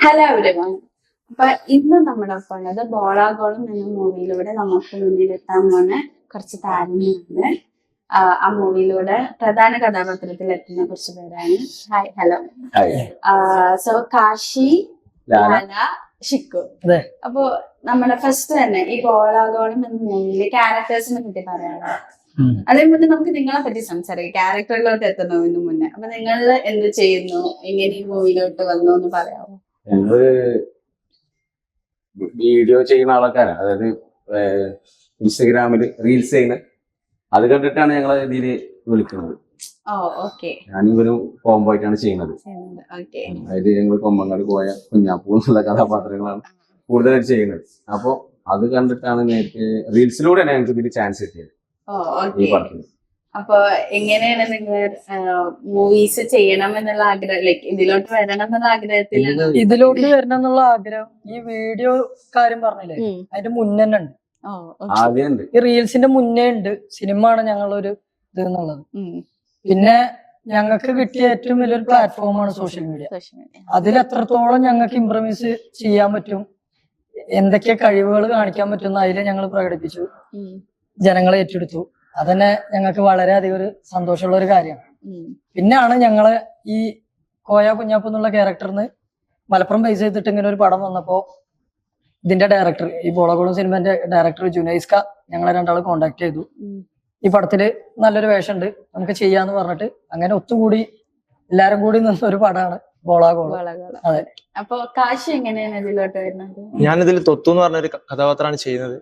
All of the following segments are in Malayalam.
Hello everyone. അപ്പൊ ഇന്ന് നമ്മുടെ ഒപ്പം ഉള്ളത് ബോളാഗോളം എന്ന മൂവിയിലൂടെ നമുക്ക് മുന്നിലെത്താൻ പോകുന്ന കുറച്ച് താരങ്ങളുണ്ട്. ആ മൂവിയിലൂടെ പ്രധാന കഥാപാത്രത്തിൽ എത്തുന്ന കുറച്ച് പേരാണ്. Hi, hello. So Kashi, Lala, Shikku. അപ്പൊ നമ്മുടെ ഫസ്റ്റ് തന്നെ ഈ ബോളാഗോളം എന്ന മൂവിയിലെ ക്യാരക്ടേഴ്സിനെ പറ്റി പറയാറ്. അതേപോലെ നമുക്ക് നിങ്ങളെ പറ്റി സംസാരിക്കാം, ക്യാരക്ടറിലോട്ട് എത്തുന്നതിന് മുന്നേ. അപ്പൊ നിങ്ങൾ എന്ത് ചെയ്യുന്നു, എങ്ങനെ ഈ മൂവിയിലോട്ട് വന്നു എന്ന് പറയാമോ? ഞങ്ങള് വീഡിയോ ചെയ്യുന്ന ആൾക്കാരാണ്, അതായത് ഇൻസ്റ്റഗ്രാമില് റീൽസ് ചെയ്യുന്ന അത് കണ്ടിട്ടാണ് ഞങ്ങളെ ഇതില് വിളിക്കുന്നത്. ഞാനിവര് കോംബോ ആയിട്ടാണ് ചെയ്യുന്നത്. അതായത് ഞങ്ങൾ കൊമ്പങ്ങാട് പോയ കുഞ്ഞാപ്പൂ എന്നുള്ള കഥാപാത്രങ്ങളാണ് കൂടുതലായിട്ട് ചെയ്യുന്നത്. അപ്പൊ അത് കണ്ടിട്ടാണ് നേരത്തെ റീൽസിലൂടെയാണ് ഞങ്ങൾക്ക് ഇതിൽ ചാൻസ് കിട്ടിയത് ഈ പടത്തിന്. അപ്പൊ എങ്ങനെയാണ് നിങ്ങൾ മൂവീസ് ചെയ്യണം എന്നുള്ള ആഗ്രഹം, ലൈക്ക് ഇതിലോട്ട് വരണം എന്നുള്ള ആഗ്രഹത്തിൽ? ഇതിലോട്ട് വരണം എന്നുള്ള ആഗ്രഹം ഈ വീഡിയോ കാര്യം പറഞ്ഞില്ലേ, അതിന്റെ മുന്നേ തന്നെ ഉണ്ട്. ഈ റീൽസിന്റെ മുന്നേ ഉണ്ട്. സിനിമ ആണ് ഞങ്ങളൊരു ഇത് എന്നുള്ളത്. പിന്നെ ഞങ്ങൾക്ക് കിട്ടിയ ഏറ്റവും വലിയൊരു പ്ലാറ്റ്ഫോമാണ് സോഷ്യൽ മീഡിയ. അതിൽ എത്രത്തോളം ഞങ്ങൾക്ക് ഇംപ്രവൈസ് ചെയ്യാൻ പറ്റും, എന്തൊക്കെ കഴിവുകൾ കാണിക്കാൻ പറ്റും, അതിൽ ഞങ്ങൾ പ്രകടിപ്പിച്ചു, ജനങ്ങളെ ഏറ്റെടുത്തു. അതന്നെ ഞങ്ങൾക്ക് വളരെയധികം ഒരു സന്തോഷമുള്ള ഒരു കാര്യമാണ്. പിന്നെയാണ് ഞങ്ങള് ഈ കോയ കുഞ്ഞാപ്പ് എന്നുള്ള ക്യാരക്ടറിന് മലപ്പുറം ബേസ് ചെയ്തിട്ട് ഇങ്ങനെ ഒരു പടം വന്നപ്പോ ഇതിന്റെ ഡയറക്ടർ, ഈ ബോളാഗോളം സിനിമന്റെ ഡയറക്ടർ ജുനൈസ്ക ഞങ്ങളെ രണ്ടാളും കോണ്ടാക്ട് ചെയ്തു. ഈ പടത്തില് നല്ലൊരു വേഷമുണ്ട്, നമുക്ക് ചെയ്യാന്ന് പറഞ്ഞിട്ട് അങ്ങനെ ഒത്തുകൂടി എല്ലാരും കൂടി നിന്ന ഒരു പടമാണ് ബോളാഗോളം. അതെ. അപ്പൊ കാശി എങ്ങനെയാണ് ഇതിലോട്ട് വരുന്നത്? ഞാനിതിൽ തൊത്തു എന്ന് പറഞ്ഞൊരു കഥാപാത്രമാണ് ചെയ്യുന്നത്.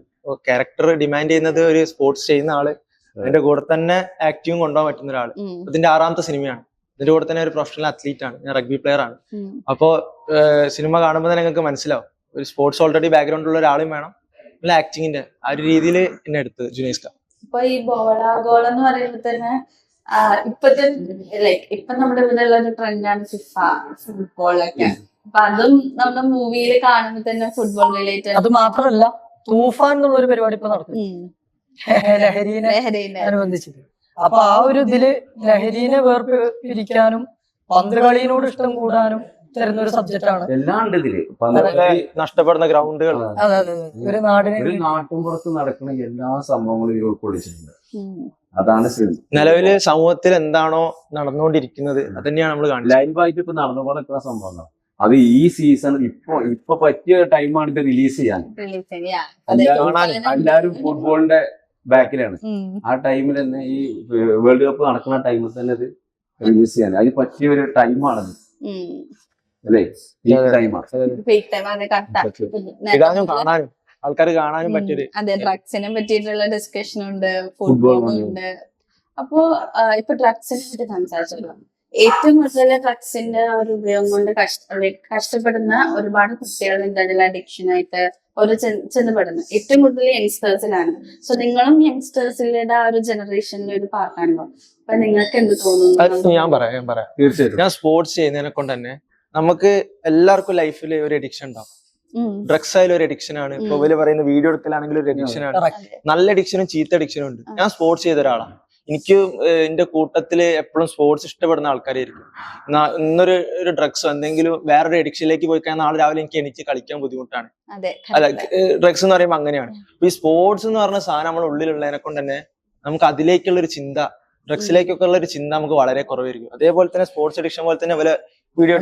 ക്യാരക്ടർ ഡിമാൻഡ് ചെയ്യുന്നത് ഒരു സ്പോർട്സ് ചെയ്യുന്ന ആള്, അതിന്റെ കൂടെ തന്നെ ആക്ടിവും കൊണ്ടുപോകാൻ പറ്റുന്ന ഒരാള്. ഇതിന്റെ 6ാമത്തെ സിനിമയാണ്. ഇതിന്റെ കൂടെ തന്നെ ഒരു പ്രൊഫഷണൽ അത്ലീറ്റ് ആണ്, ഞാൻ റഗ്ബി പ്ലെയർ ആണ്. അപ്പോ സിനിമ കാണുമ്പോൾ തന്നെ നിങ്ങൾക്ക് മനസ്സിലാവും, ഒരു സ്പോർട്സ് ഓൾറെഡി ബാക്ക്ഗ്രൗണ്ട് ഉള്ള ഒരാളും വേണം, അല്ല ആക്ടിങ്ങിന്റെ ആ ഒരു രീതിയിൽ എന്നെ എടുത്തത് ജുനൈസ്ക. അപ്പൊ ഈ ബോളാഗോളം എന്ന് പറയുമ്പോൾ തന്നെ ഇപ്പത്തെ ലൈക്ക് ഇപ്പൊ നമ്മുടെ ഇവിടെ ഉള്ള ഒരു ട്രെൻഡാണ് ഫിഫ ഫുട്ബോളൊക്കെ. അപ്പൊ അതും നമ്മുടെ മൂവിയിൽ കാണുമ്പോൾ തന്നെ ഫുട്ബോൾ റിലേറ്റഡ്. അത് മാത്രമല്ല, തൂഫാൻ എന്നുള്ള ഒരു പരിപാടി ഇപ്പൊ നടക്കും ലഹരീനെ അനുബന്ധിച്ചിട്ട്. അപ്പൊ ആ ഒരു ഇതില് ലഹരീനെ വേർപിരിക്കാനും പന്ത് കളിയോട് ഇഷ്ടം കൂടാനും തരുന്ന ഒരു സബ്ജക്റ്റ് ആണ്. എല്ലാം ഉണ്ട് ഇതില്. നഷ്ടപ്പെടുന്ന ഗ്രൗണ്ടുകൾ, ഒരു നാടിന് നാട്ടും പുറത്ത് നടക്കുന്ന എല്ലാ സംഭവങ്ങളും ഇതിൽ ഉൾക്കൊള്ളിച്ചിട്ടുണ്ട്. അതാണ് നിലവില് സമൂഹത്തിൽ എന്താണോ നടന്നുകൊണ്ടിരിക്കുന്നത് അത് തന്നെയാണ് നമ്മൾ കാണുന്നത്. ലൈവായിട്ട് ഇപ്പൊ നടന്നുകൊണ്ടിരിക്കുന്ന സംഭവം. അത് ഈ സീസൺ ഇപ്പൊ പറ്റിയ ടൈമാണ് ഇത് റിലീസ് ചെയ്യാൻ. എല്ലാരും ഫുട്ബോളിന്റെ ബാക്കിലാണ്. ആ ടൈമിൽ തന്നെ ഈ വേൾഡ് കപ്പ് നടക്കുന്ന ടൈമിൽ തന്നെ ഇത് റിലീസ് ചെയ്യാൻ അതിന് പറ്റിയ ഒരു ടൈമാണത്, അല്ലേ? കാണാനും ആൾക്കാർ കാണാനും പറ്റിയത്. അതെ, ഡ്രഗ്സിനെ പറ്റിയിട്ടുള്ള ഡിസ്കഷൻ ഉണ്ട്, ഫുട്ബോളുണ്ട്. അപ്പോ ഇപ്പൊ ഡ്രഗ്സിനെ പറ്റി സംസാരിച്ചല്ലോ. ഏറ്റവും കൂടുതൽ ഡ്രഗ്സിന്റെ ഒരു ഉപയോഗം കൊണ്ട് കഷ്ടപ്പെടുന്ന ഒരുപാട് കുട്ടികളുണ്ട് അതിൽ അഡിക്ഷൻ ആയിട്ട് ഒരു ചെന്നപ്പെടുന്നു. ഏറ്റവും കൂടുതൽ യങ്സ്റ്റേഴ്സിലാണ്. സോ നിങ്ങളും യങ്സ്റ്റേഴ്സിന്റെ ആ ഒരു ജനറേഷനിലെ ഒരു പാർട്ടാണല്ലോ. അപ്പൊ നിങ്ങൾക്ക് എന്ത് തോന്നുന്നു? ഞാൻ പറയാം തീർച്ചയായിട്ടും. ഞാൻ സ്പോർട്സ് ചെയ്യുന്നതിനെ കൊണ്ട് തന്നെ നമുക്ക് എല്ലാവർക്കും ലൈഫിൽ ഒരു അഡിക്ഷൻ ഉണ്ടാവും. ഡ്രഗ്സ് ആയാലും ഒരു അഡിക്ഷൻ ആണ്. ഇപ്പൊ ഇവര് പറയുന്ന വീഡിയോ എടുക്കലാണെങ്കിലും ഒരു അഡിക്ഷൻ ആണ്. നല്ല അഡിക്ഷനും ചീത്ത അഡിക്ഷനും ഉണ്ട്. ഞാൻ സ്പോർട്സ് ചെയ്ത ഒരാളാണ്. എനിക്ക് എന്റെ കൂട്ടത്തില് എപ്പോഴും സ്പോർട്സ് ഇഷ്ടപ്പെടുന്ന ആൾക്കാരായിരിക്കും. ഇന്നൊരു ഡ്രഗ്സോ എന്തെങ്കിലും വേറൊരു അഡിക്ഷനിലേക്ക് പോയി കഴിഞ്ഞാൽ നാളെ രാവിലെ എനിക്ക് കളിക്കാൻ ബുദ്ധിമുട്ടാണ്. അല്ല, ഡ്രഗ്സ് എന്ന് പറയുമ്പോൾ അങ്ങനെയാണ്. ഈ സ്പോർട്സ് എന്ന് പറഞ്ഞ സാധനം നമ്മുടെ ഉള്ളിലുള്ളതിനെ കൊണ്ട് തന്നെ നമുക്ക് അതിലേക്കുള്ള ഒരു ചിന്ത, ഡ്രഗ്സിലേക്കൊക്കെ ഉള്ള ഒരു ചിന്ത നമുക്ക് വളരെ കുറവായിരിക്കും. അതേപോലെ തന്നെ സ്പോർട്സ് അഡിക്ഷൻ പോലെ തന്നെ വല്ല വീഡിയോ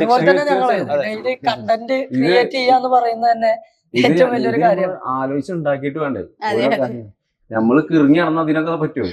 കണ്ടന്റ് ക്രിയേറ്റ് ചെയ്യാന്ന് പറയുന്നത് തന്നെ ഏറ്റവും വലിയൊരു കാര്യം. ആലോചിച്ചുണ്ടാക്കിയിട്ട് വേണ്ടേ നമ്മള് കിറങ്ങി നടന്ന അതിനൊക്കെ പറ്റുമോ?